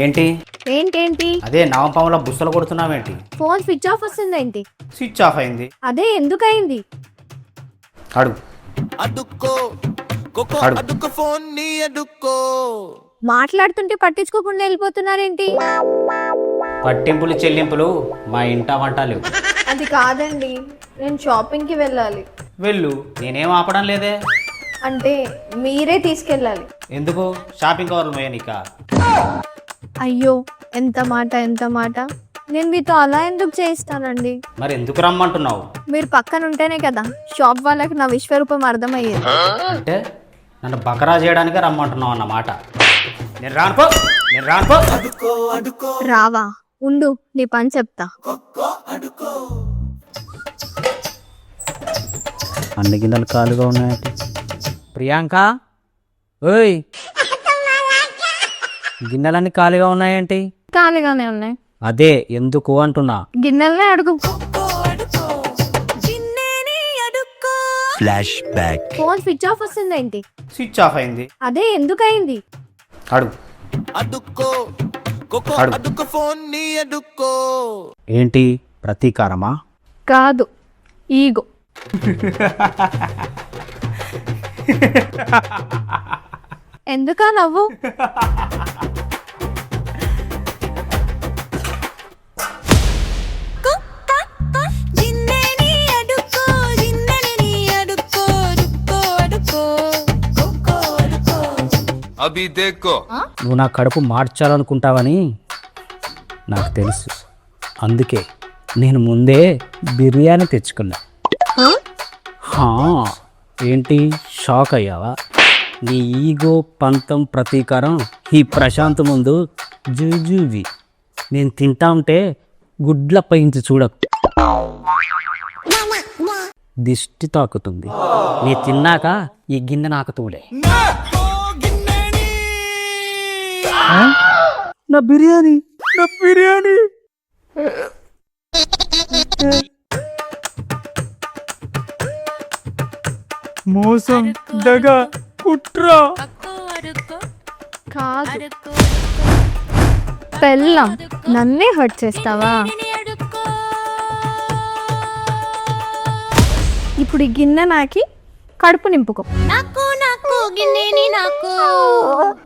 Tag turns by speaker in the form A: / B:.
A: ఏంటి
B: ఏంటేంటి
A: అదే నవపాముల బుස්සలు కొడుతున్నావేంటి?
B: ఫోన్ స్విచ్ ఆఫ్ వస్తుందేంటి?
A: స్విచ్ ఆఫ్ అయింది.
B: అదే ఎందుకయింది?
A: అడుగు
C: అడుక్కో కోకో
A: అడుగు.
C: అడుక్కో ఫోన్ నీ అడుక్కో.
B: మాట్లాడుతుంటే పట్టించుకోకుండా వెళ్ళిపోతున్నారేంటి?
A: పట్టింపులు చెల్లింపులు మా ఇంట వంట లేవు.
B: అది కాదండి, నేను షాపింగ్కి వెళ్ళాలి.
A: వెళ్ళు, నేనేం ఆపడం లేదే.
B: అంటే మీరే తీసుకెళ్ళాలి.
A: ఎందుకు? షాపింగ్ కవర్లు మేయనిక?
B: అయ్యో, ఎంత మాట ఎంత మాట. నేను మీతో అలా ఎందుకు చేయిస్తానండి?
A: మరి ఎందుకు రమ్మంటున్నావు?
B: మీరు పక్కన ఉంటేనే కదా షాప్ వాళ్ళకి నా విశ్వరూపం అర్థమయ్యేది.
A: అంటే నన్ను బకరా చేయడానికే రమ్మంటున్నావు అన్నమాట. నేను రానుకో, నేను రానుకో.
B: రావా? ఉండు, నీ పని చెప్తా.
A: అన్ని గిన్నెలు కాలుగా ఉన్నాయంటే. ప్రియాంక, ఓయ్, గిన్నెలన్నీ ఖాళీగా ఉన్నాయేంటి?
B: ఖాళీగానే ఉన్నాయి.
A: అదే ఎందుకు అంటున్నా.
B: గిన్నెలనే అడుగు.
C: Flashback.
B: Phone switch off వస్తుందేంటి?
A: స్విచ్ ఆఫ్ అయింది.
B: అదే ఎందుకయింది?
A: అడుగు
C: అడుక్కో కోకో
A: అడుగు.
C: అడుక్కో ఫోన్ నీ అడుక్కో.
A: ఏంటి? ప్రతీకారమా?
B: కాదు, ఈగో. ఎందుకా నవ్వు?
C: అభి దేకో.
A: నువ్వు నా కడుపు మార్చాలనుకుంటావని నాకు తెలుసు. అందుకే నేను ముందే బిర్యానీ తెచ్చుకున్నా. హా, ఏంటి షాక్ అయ్యావా? నీ ఈగో, పంతం, ప్రతీకారం ఈ ప్రశాంత్ ముందు జూజూవి. నేను తింటా ఉంటే గుడ్ల పైంచి చూడకు, దిష్టి తాకుతుంది. నీ తిన్నాక ఈ గిన్నె నాకు తూలే. నా బిర్యానీ, నా బిర్యానీ. మోసం, దగ, కుట్ర.
B: కాదు, పెళ్ళం నన్నే హర్ట్ చేస్తావా? ఇప్పుడు ఈ గిన్నె నాకి కడుపు నింపుకో.
D: నాకు నాకు గిన్నెని నాకు